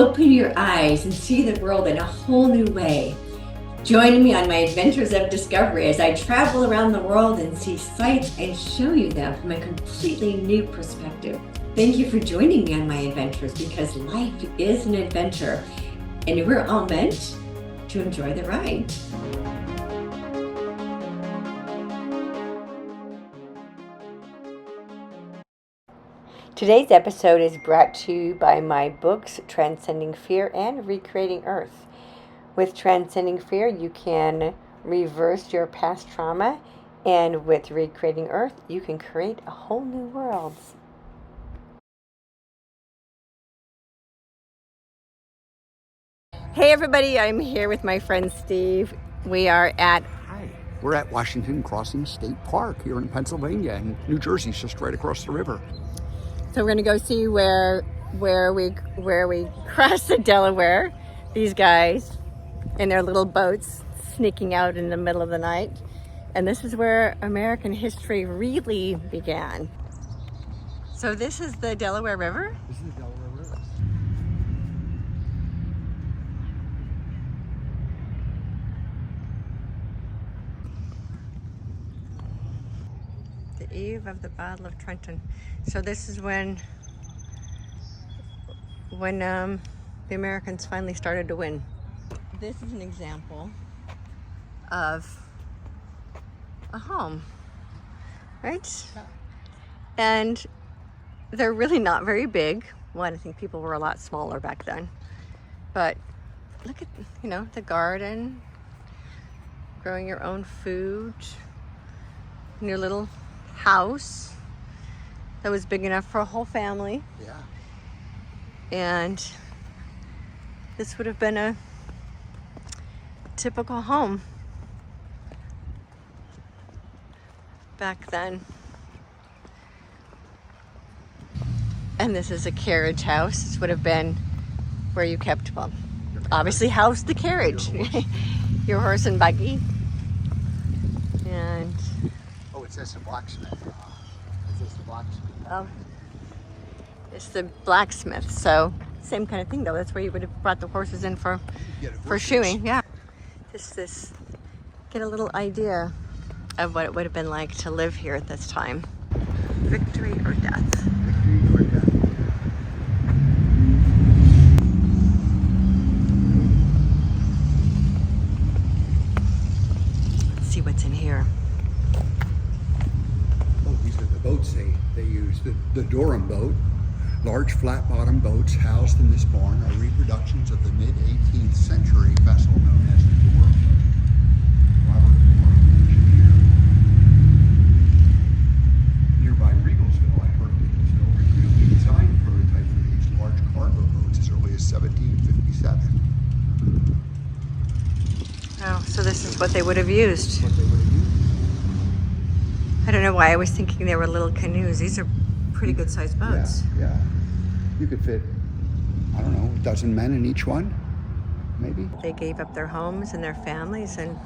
open your eyes and see the world in a whole new way. Join me on my adventures of discovery as I travel around the world and see sights and show you them from a completely new perspective. Thank you for joining me on my adventures, because life is an adventure and we're all meant to enjoy the ride. Today's episode is brought to you by my books, Transcending Fear and Recreating Earth. With Transcending Fear, you can reverse your past trauma, and with Recreating Earth, you can create a whole new world. Hey everybody, I'm here with my friend Steve. We are at... Hi, we're at Washington Crossing State Park here in Pennsylvania, and New Jersey's just right across the river. So we're gonna go see where we cross the Delaware. These guys in their little boats sneaking out in the middle of the night. And this is where American history really began. So this is the Delaware River? This is the Delaware River. The eve of the Battle of Trenton. So this is when the Americans finally started to win. This is an example of a home, right? Yeah. And they're really not very big. Well, I think people were a lot smaller back then. But look at, the garden, growing your own food, in your little house that was big enough for a whole family. Yeah. And this would have been a typical home back then. And this is a carriage house. This would have been where you kept, well, obviously housed the carriage. Your horse and buggy. And Oh, it says the blacksmith. It says the blacksmith. oh, it's the blacksmith. So same kind of thing though. That's where you would have brought the horses in for shoeing. Yeah. This get a little idea of what it would have been like to live here at this time. Victory or death. Victory or death. Let's see what's in here. Oh, these are the boats they use. The Durham boat. Large flat-bottom boats housed in this barn are reproductions of the mid-18th century vessel known as the Durham boat. Robert Durham, engineer. Nearby Regalsville, I heard Regalsville repeatedly designed a prototype for these large cargo boats as early as 1757. Oh, so this is what they would have used. What they would have used. I don't know why I was thinking they were little canoes. These are pretty good sized boats. Yeah. You could fit, I don't know, a dozen men in each one, maybe. They gave up their homes and their families, and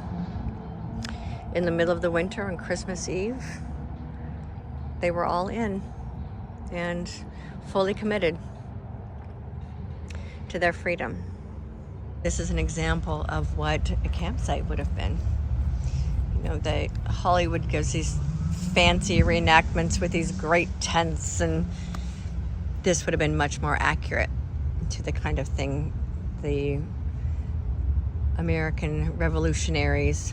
in the middle of the winter on Christmas Eve, they were all in and fully committed to their freedom. This is an example of what a campsite would have been. Hollywood gives these fancy reenactments with these great tents, and this would have been much more accurate to the kind of thing the American revolutionaries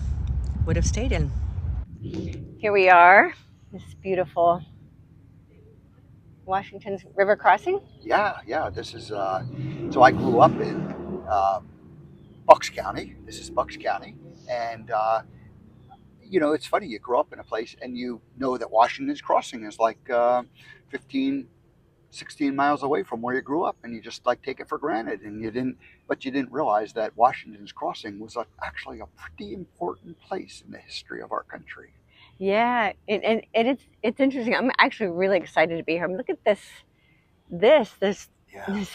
would have stayed in. Here we are, this beautiful Washington River crossing. Yeah. This is, so I grew up in Bucks County. This is Bucks County. And, it's funny, you grow up in a place and you know that Washington's Crossing is like 15, 16 miles away from where you grew up, and you just take it for granted, and you didn't realize that Washington's Crossing was actually a pretty important place in the history of our country. Yeah, and it's interesting. I'm actually really excited to be here. Look at this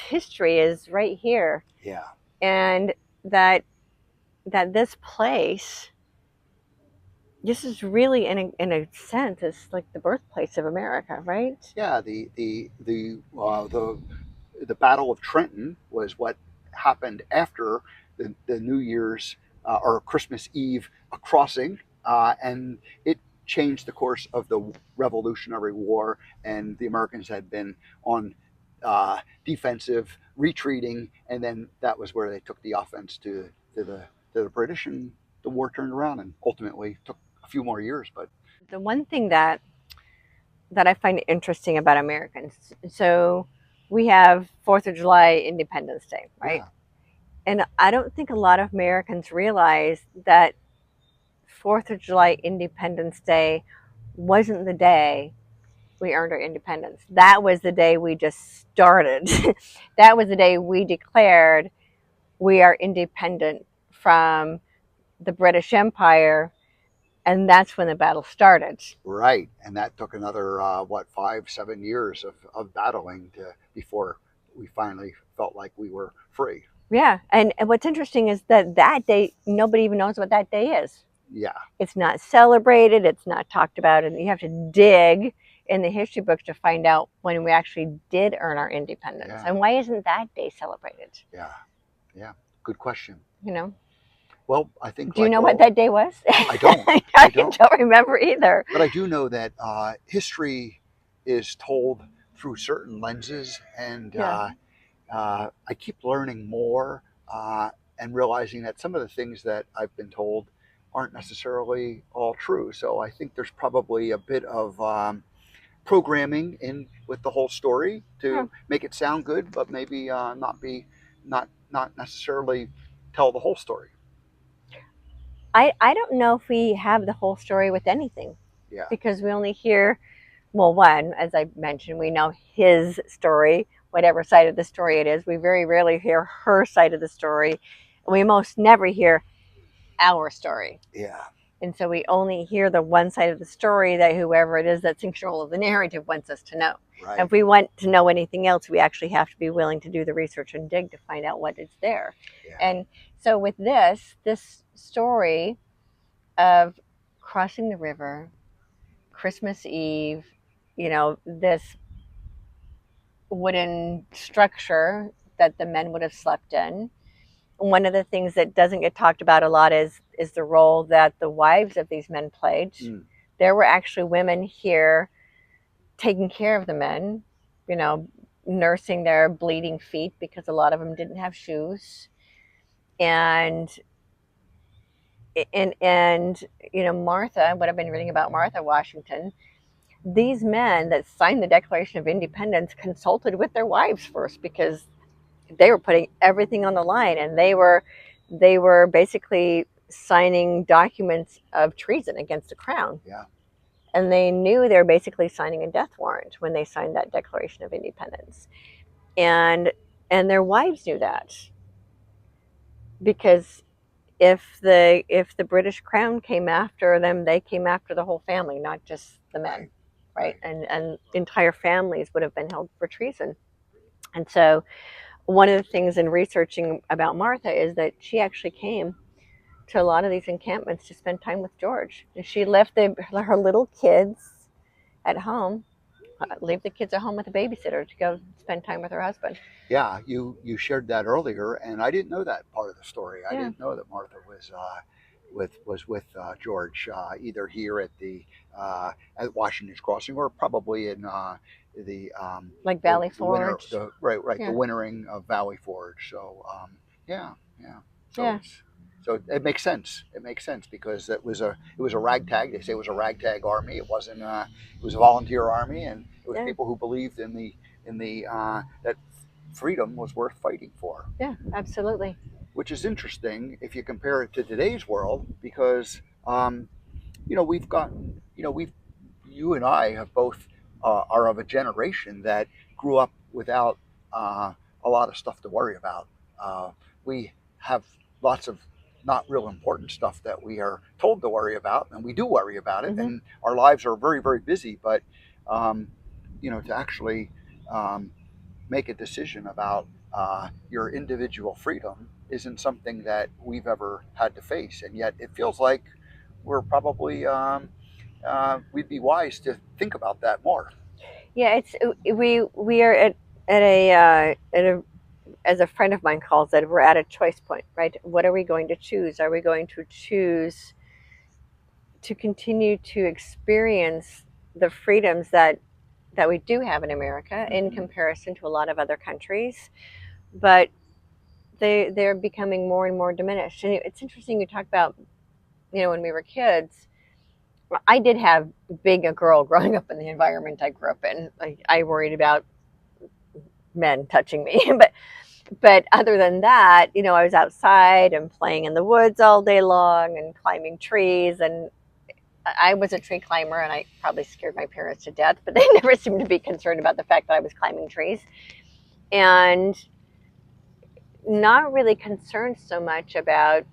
history is right here. Yeah. And that this place, this is really in a sense, it's like the birthplace of America, right? Yeah, the Battle of Trenton was what happened after the New Year's or Christmas Eve crossing, and it changed the course of the Revolutionary War, and the Americans had been on defensive, retreating, and then that was where they took the offense to the British, and the war turned around, and ultimately took a few more years. But The one thing that I find interesting about Americans, so we have Fourth of July, Independence Day, right? yeah, And I don't think a lot of Americans realize that Fourth of July, Independence Day wasn't the day we earned our independence. That was the day we just started. That was the day we declared we are independent from the British Empire, and that's when the battle started. right. And that took another what, 5, 7 years of battling before we finally felt like we were free. Yeah, and what's interesting is that that day nobody even knows what that day is. Yeah, It's not celebrated. It's not talked about, and you have to dig in the history books to find out when we actually did earn our independence. yeah, And why isn't that day celebrated? yeah, yeah. Good question. You know, Well, I think do you like know what all, that day was? I don't, I I don't, don't remember either. but I do know that history is told through certain lenses, and Yeah. I keep learning more and realizing that some of the things that I've been told aren't necessarily all true. So I think there's probably a bit of programming in with the whole story Yeah. to make it sound good, but maybe not necessarily tell the whole story. I don't know if we have the whole story with anything Yeah, because we only hear, well, one, as I mentioned, we know his story, whatever side of the story it is. We very rarely hear her side of the story. We most never hear our story. yeah, And so we only hear the one side of the story that whoever it is that's in control of the narrative wants us to know. And right. if we want to know anything else, we actually have to be willing to do the research and dig to find out what is there. Yeah, And so with this story of crossing the river, Christmas Eve, this wooden structure that the men would have slept in. One of the things that doesn't get talked about a lot is the role that the wives of these men played. mm, There were actually women here taking care of the men, you know, nursing their bleeding feet because a lot of them didn't have shoes. And and Martha, what I've been reading about Martha Washington, these men that signed the Declaration of Independence consulted with their wives first because they were putting everything on the line, and they were basically signing documents of treason against the crown, yeah, and they knew they were basically signing a death warrant when they signed that Declaration of Independence, and their wives knew that because if the British crown came after them, they came after the whole family, not just the men, right, right? right. And entire families would have been held for treason. And so one of the things in researching about Martha is that she actually came to a lot of these encampments to spend time with George. And she left her little kids at home, leave the kids at home with a babysitter to go spend time with her husband. Yeah, you shared that earlier, and I didn't know that part of the story. I Yeah. didn't know that Martha was with George, either here at Washington's Crossing, or probably in the Like the Valley the winter Forge. the right the Yeah. wintering of Valley Forge. So yeah, yeah. So Yeah. it's so it makes sense. It makes sense because it was a ragtag. They say it was a ragtag army. It wasn't. It was a volunteer army, and it was Yeah. people who believed in the that freedom was worth fighting for, Yeah. Absolutely. which is interesting if you compare it to today's world because we've gotten we've you and I have both are of a generation that grew up without a lot of stuff to worry about. We have lots of not real important stuff that we are told to worry about, and we do worry about it, Hmm. and our lives are very, very busy. But um, to actually um, make a decision about your individual freedom isn't something that we've ever had to face, and yet it feels like we're probably we'd be wise to think about that more. Yeah. We are at as a friend of mine calls it, we're at a choice point, right? What are we going to choose? Are we going to choose to continue to experience the freedoms that we do have in America in comparison to a lot of other countries, but they're becoming more and more diminished. And it's interesting you talk about, when we were kids. I did have being a girl growing up in the environment I grew up in. I worried about men touching me, but other than that, I was outside and playing in the woods all day long and climbing trees. And I was a tree climber, and I probably scared my parents to death, but they never seemed to be concerned about the fact that I was climbing trees. And not really concerned so much about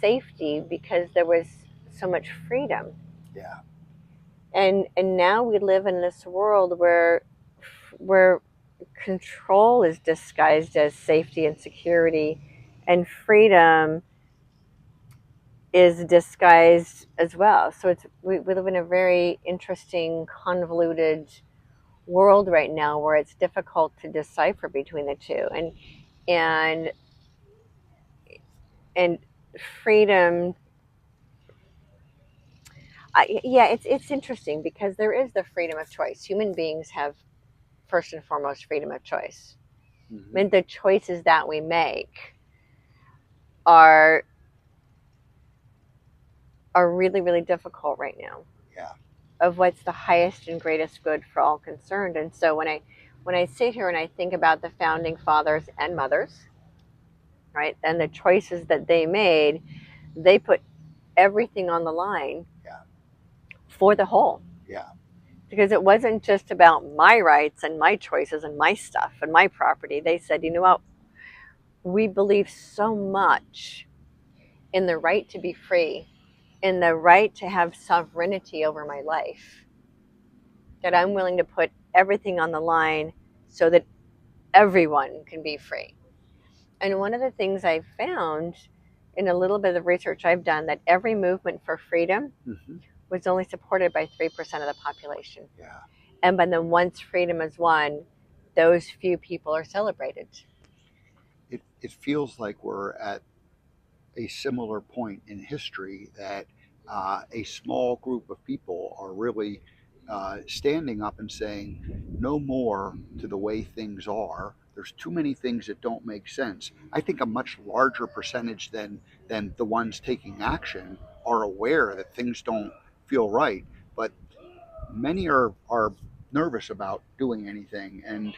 safety because there was so much freedom. Yeah. And now we live in this world where control is disguised as safety and security, and freedom is disguised as well. So we live in a very interesting, convoluted world right now where it's difficult to decipher between the two. And and freedom, yeah, it's interesting because there is the freedom of choice. Human beings have first and foremost freedom of choice. I mean, the choices that we make are really, really difficult right now. Yeah. Of what's the highest and greatest good for all concerned. And so when I sit here and I think about the founding fathers and mothers, right, and the choices that they made, they put everything on the line. Yeah. For the whole. Yeah. Because it wasn't just about my rights and my choices and my stuff and my property. They said, you know what? We believe so much in the right to be free, in the right to have sovereignty over my life, that I'm willing to put everything on the line so that everyone can be free. And one of the things I've found in a little bit of research I've done, that every movement for freedom was only supported by 3% of the population. Yeah. And then once freedom is won, those few people are celebrated. It feels like we're at a similar point in history that a small group of people are really standing up and saying no more to the way things are. There's too many things that don't make sense. I think a much larger percentage than the ones taking action are aware that things don't feel right, but many are nervous about doing anything, and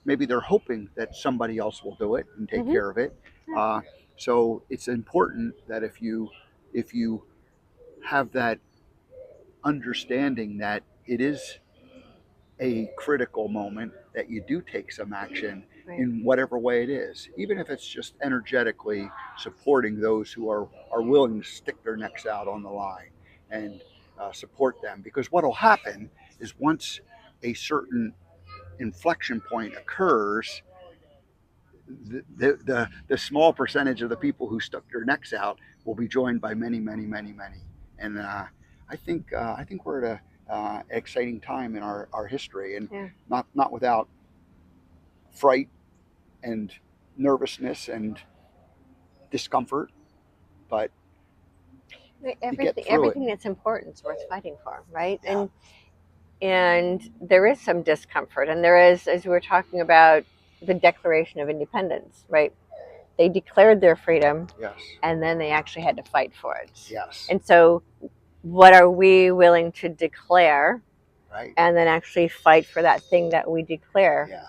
maybe they're hoping that somebody else will do it and take care of it. So it's important that if you have that understanding that it is a critical moment, that you do take some action in whatever way it is, even if it's just energetically supporting those who are willing to stick their necks out on the line and support them. Because what will happen is once a certain inflection point occurs, the small percentage of the people who stuck their necks out will be joined by many, many, many, many. And I think we're at a exciting time in our history, and not without fright and nervousness and discomfort, but you get through Everything it. that's important is worth fighting for, right? Yeah. And there is some discomfort, and there is, as we were talking about, the Declaration of Independence, right? They declared their freedom, Yes. and then they actually had to fight for it. Yes. And so, what are we willing to declare, Right. and then actually fight for that thing that we declare, Yeah.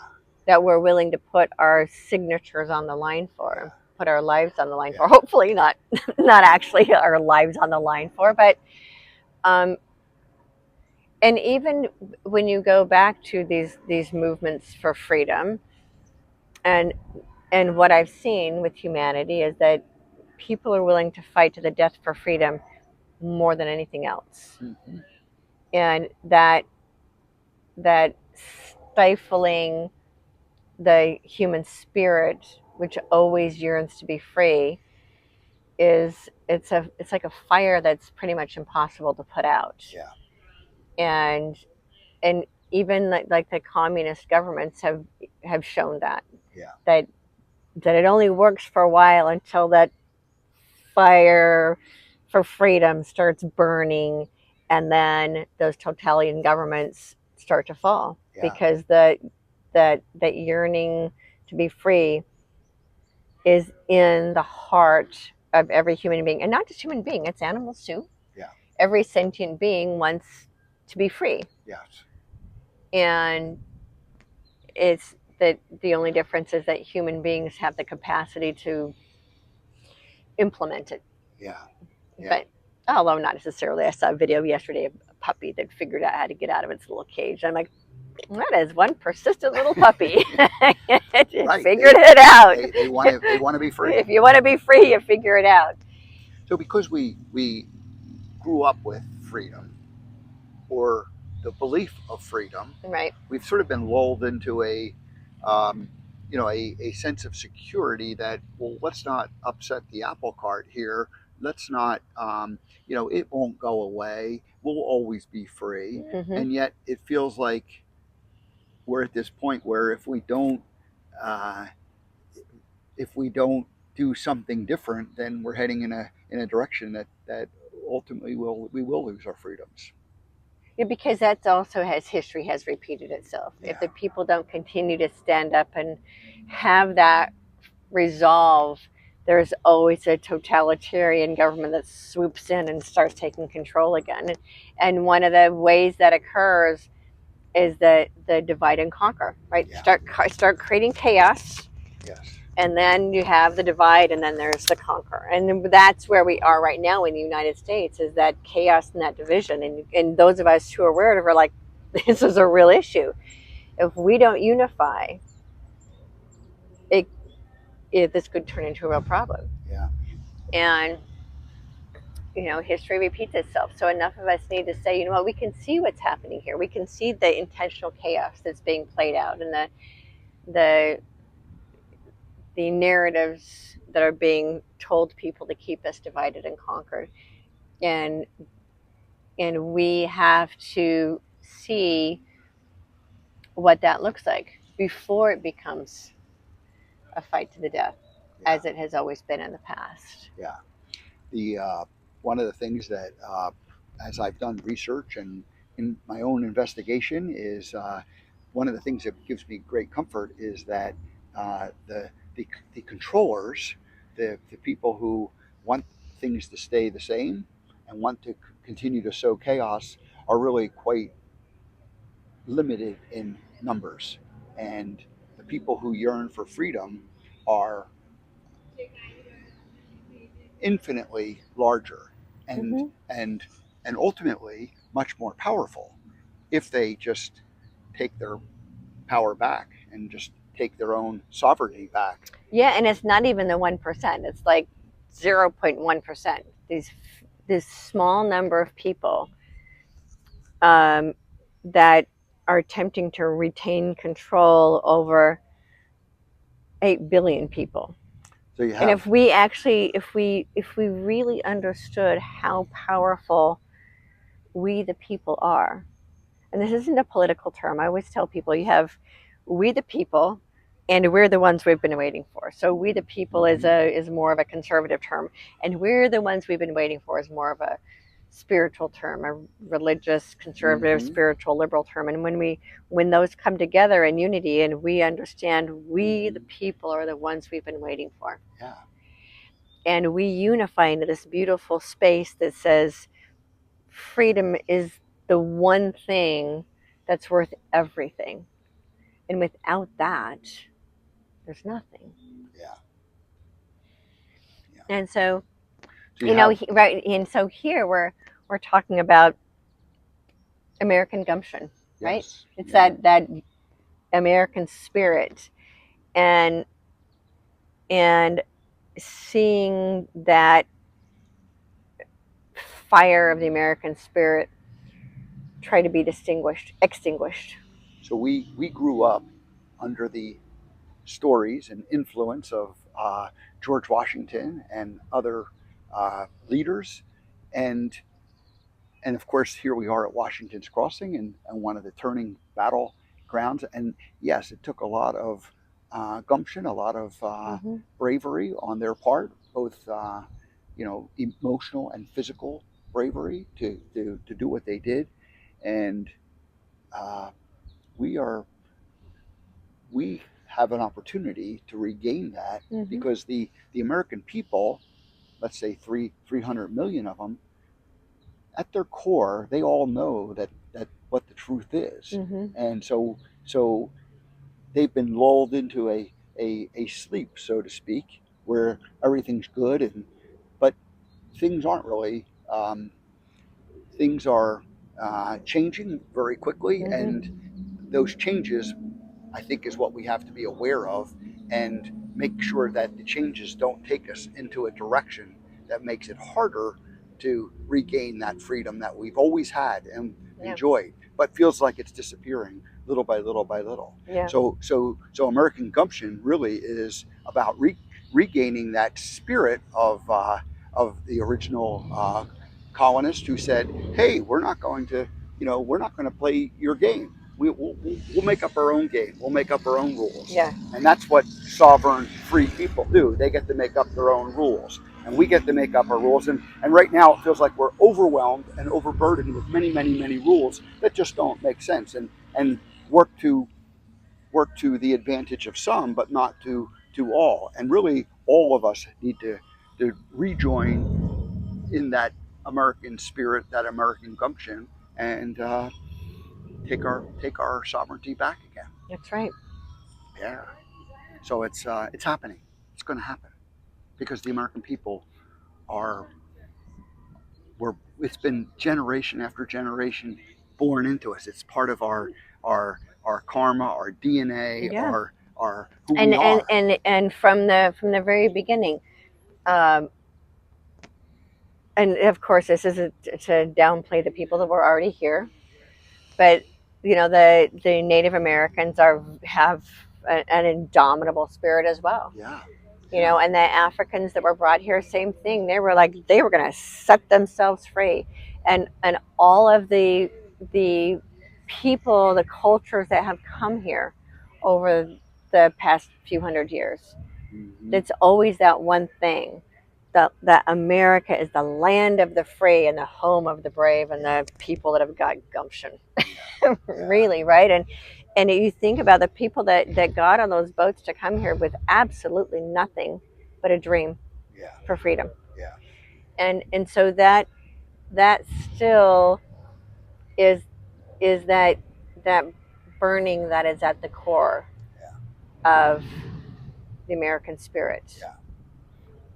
that we're willing to put our signatures on the line for, put our lives on the line for? Hopefully not actually our lives on the line for, but and even when you go back to these movements for freedom, and what I've seen with humanity is that people are willing to fight to the death for freedom more than anything else. And that stifling the human spirit, which always yearns to be free, it's like a fire that's pretty much impossible to put out. Yeah. And even like the communist governments have shown that Yeah. that it only works for a while until that fire for freedom starts burning, and then those totalitarian governments start to fall, Yeah. because that yearning to be free is in the heart of every human being, and not just human being, it's animals too. Yeah. Every sentient being wants to be free. Yes. And it's that the only difference is that human beings have the capacity to implement it. Yeah. Yeah. But although not necessarily, I saw a video yesterday of a puppy that figured out how to get out of its little cage. I'm like, that is one persistent little puppy. It Right. figured it out. They want to be free. If you want to be free, you figure it out. So because we grew up with freedom, or the belief of freedom, Right. we've sort of been lulled into a sense of security that, well, let's not upset the apple cart here. Let's not, it won't go away. We'll always be free. Mm-hmm. And yet it feels like we're at this point where uh, if we don't do something different, then we're heading in a direction that ultimately we will lose our freedoms. Yeah, because that's also history has repeated itself. Yeah. If the people don't continue to stand up and have that resolve, there's always a totalitarian government that swoops in and starts taking control again. And one of the ways that occurs is the divide and conquer, right? Yeah. Start creating chaos. Yes. And then you have the divide, and then there's the conquer. And that's where we are right now in the United States, is that chaos and that division. And those of us who are aware of it are like, this is a real issue. If we don't unify, this could turn into a real problem. Yeah. And, history repeats itself. So enough of us need to say, you know what, we can see what's happening here. We can see the intentional chaos that's being played out, and the narratives that are being told people to keep us divided and conquered. And we have to see what that looks like before it becomes a fight to the death, Yeah. as it has always been in the past. Yeah. The one of the things that, as I've done research and in my own investigation, is one of the things that gives me great comfort is that the controllers, the people who want things to stay the same and want to continue to sow chaos, are really quite limited in numbers, and the people who yearn for freedom are infinitely larger and Mm-hmm. and ultimately much more powerful if they just take their power back and just take their own sovereignty back. Yeah, and it's not even the 1%. It's like 0.1%. This small number of people that are attempting to retain control over 8 billion people. So you And have, if we really understood how powerful we the people are, and this isn't a political term, I always tell people, you have we the people, and we're the ones we've been waiting for. So we the people is more of a conservative term, and we're the ones we've been waiting for is more of a spiritual term, a religious, conservative, spiritual, liberal term. And when those come together in unity, and we understand we the people are the ones we've been waiting for, yeah, and we unify into this beautiful space that says freedom is the one thing that's worth everything, and without that, there's nothing. yeah, yeah. And so, So you have, right, and so here we're talking about American gumption, right? yes, It's yeah, that American spirit, and seeing that fire of the American spirit try to be extinguished. So we grew up under the stories and influence of George Washington and other leaders, and and of course, here we are at Washington's Crossing and one of the turning battlegrounds. And yes, it took a lot of gumption, a lot of Mm-hmm. bravery on their part, both emotional and physical bravery to do what they did. And uh, we are we have an opportunity to regain that Mm-hmm. because the American people, let's say 300 million of them, at their core, they all know that what the truth is, Mm-hmm. and so they've been lulled into a sleep, so to speak, where everything's good, but things aren't really. Things are changing very quickly, Mm-hmm. and those changes, I think, is what we have to be aware of and make sure that the changes don't take us into a direction that makes it harder to regain that freedom that we've always had and Yeah. enjoyed, but feels like it's disappearing little by little by little. Yeah. So American Gumption really is about regaining that spirit of the original colonists who said, "Hey, we're not going to play your game. We'll make up our own game. We'll make up our own rules." Yeah. And that's what sovereign free people do. They get to make up their own rules. And we get to make up our rules. And right now it feels like we're overwhelmed and overburdened with many, many, many rules that just don't make sense and work to the advantage of some, but not to all. And really all of us need to rejoin in that American spirit, that American gumption, and take our sovereignty back again. That's right. Yeah. So it's happening. It's going to happen because the American people are we're it's been generation after generation born into us. It's part of our karma, our DNA, Yeah. our who And we are. from the very beginning, um, and of course, this isn't to downplay the people that were already here, but the Native Americans have an indomitable spirit as well. Yeah. And the Africans that were brought here, same thing. They were going to set themselves free, and all of the people, the cultures that have come here over the past few hundred years. Mm-hmm. It's always that one thing that America is the land of the free and the home of the brave and the people that have got gumption. Really, right? And you think about the people that got on those boats to come here with absolutely nothing but a dream Yeah. for freedom. Yeah. And so that still is that burning that is at the core of the American spirit. Yeah.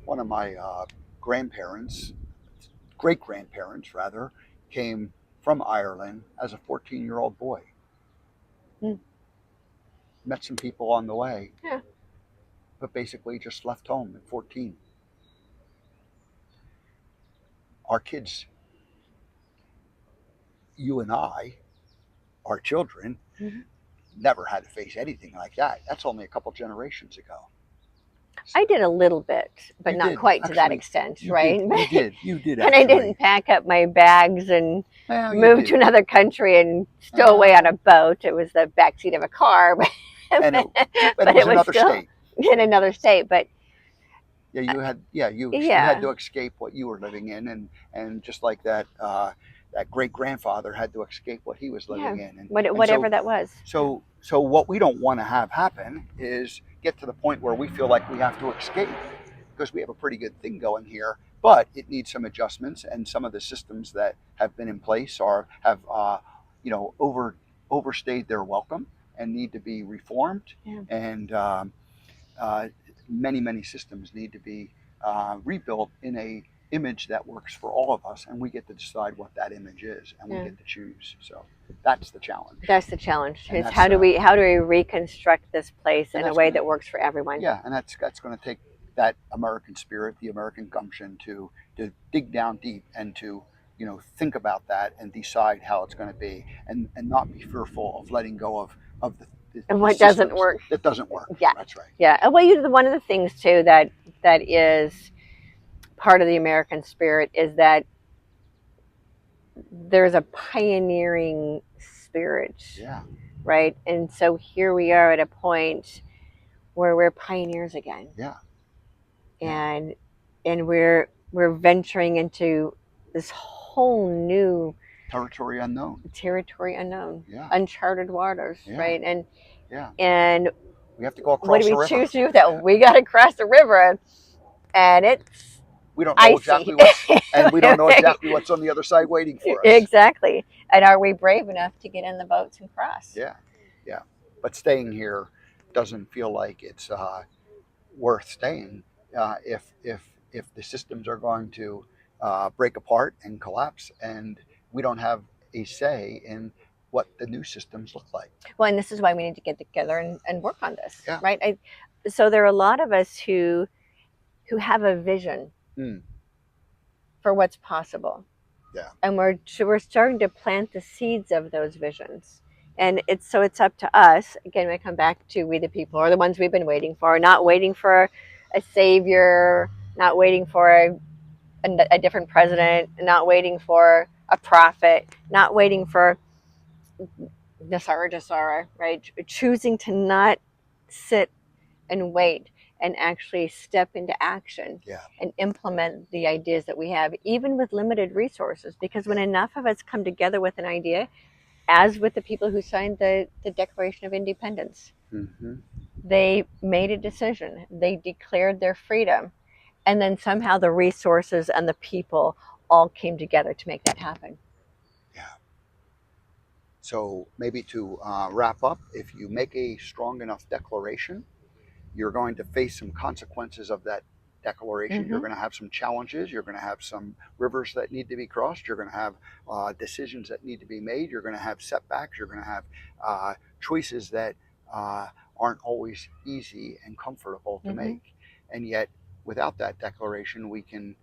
One of my grandparents, great grandparents rather, came from Ireland as a 14-year-old boy. Mm. Met some people on the way. Yeah. But basically just left home at 14. Our kids, you and I, our children, Mm-hmm. never had to face anything like that. That's only a couple generations ago. I did a little bit, but You not did. quite to that Actually, extent, you right? did. You did. And Actually. I didn't pack up my bags and Well, you move did. to another country and stow away on a boat. It was the backseat of a car, but And it but was it was another still state. in another state. But Yeah, you had. Yeah, you had yeah, to escape what you were living in, and just like that, that great grandfather had to escape what he was living yeah, in, and whatever that was. so what we don't want to have happen is get to the point where we feel like we have to escape because we have a pretty good thing going here, but it needs some adjustments, and some of the systems that have been in place have overstayed their welcome and need to be reformed, Yeah. and many systems need to be rebuilt in a image that works for all of us, and we get to decide what that image is, and we get to choose. So that's the challenge. That's the challenge. And It's how do we reconstruct this place in a way that works for everyone? Yeah, and that's going to take that American spirit, the American gumption, to dig down deep and to think about that and decide how it's going to be, and not be fearful of letting go of the And what systems doesn't work. that doesn't work. Yeah, that's right. Yeah. Well, one of the things too that is part of the American spirit is that there's a pioneering spirit, Yeah. right? And so here we are at a point where we're pioneers again. Yeah. And we're venturing into this whole new Territory unknown. territory unknown, Yeah. uncharted waters, Yeah. right? Yeah. And We have to go what across do the we river. choose to do with that? We got to cross the river, and it's We don't know icy. exactly what's, and we don't know exactly what's on the other side waiting for us. Exactly. And are we brave enough to get in the boats and cross? Yeah. Yeah. But staying here doesn't feel like it's worth staying if the systems are going to break apart and collapse, and we don't have a say in what the new systems look like. Well, and this is why we need to get together and work on this, Yeah. right? So there are a lot of us who have a vision for what's possible. Yeah. And we're starting to plant the seeds of those visions. And it's up to us. Again, we come back to we the people are the ones we've been waiting for, not waiting for a savior, not waiting for a different president, not waiting for a prophet, not waiting for Dasara, right? Choosing to not sit and wait and actually step into action. Yeah. And implement the ideas that we have, even with limited resources. Because when enough of us come together with an idea, as with the people who signed the Declaration of Independence, they made a decision, they declared their freedom, and then somehow the resources and the people all came together to make that happen. Yeah. So maybe to wrap up, if you make a strong enough declaration, you're going to face some consequences of that declaration. You're going to have some challenges. You're going to have some rivers that need to be crossed. You're going to have decisions that need to be made. You're going to have setbacks. You're going to have choices that aren't always easy and comfortable to make. And yet, without that declaration, we can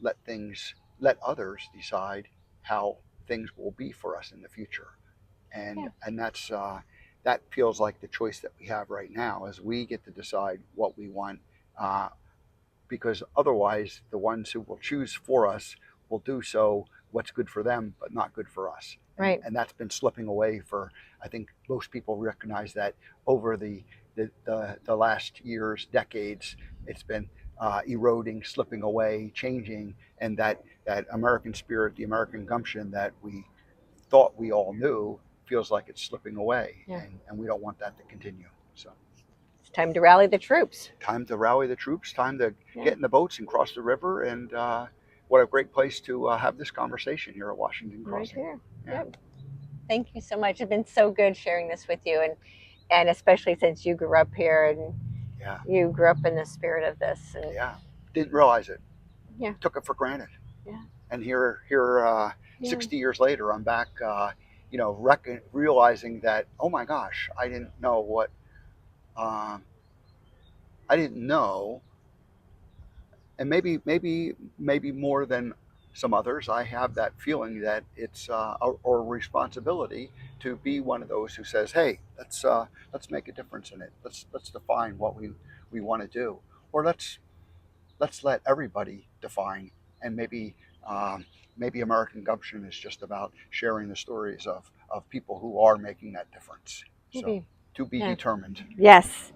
let others decide how things will be for us in the future. And that's that feels like the choice that we have right now, is we get to decide what we want, because otherwise the ones who will choose for us will do so what's good for them but not good for us. Right. And that's been slipping away for, I think most people recognize that over the last years, decades, it's been eroding, slipping away, changing, and that American spirit, the American gumption that we thought we all knew, feels like it's slipping away. And we don't want that to continue. So it's time to rally the troops. Time to rally the troops, time to get in the boats and cross the river. And what a great place to have this conversation here at Washington Crossing. Right here. Yep. Thank you so much. It's been so good sharing this with you, and especially since you grew up here and you grew up in the spirit of this. And didn't realize it. Took it for granted. And here 60 years later, I'm back, realizing that, oh my gosh, I didn't know what, I didn't know, and maybe more than some others, I have that feeling that it's a responsibility to be one of those who says, hey, let's make a difference in it. Let's define what we want to do, or let's let everybody define. And maybe American Gumption is just about sharing the stories of people who are making that difference. So to be determined. Yes.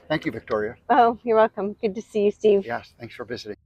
Thank you, Victoria. Oh, you're welcome. Good to see you, Steve. Yes, thanks for visiting.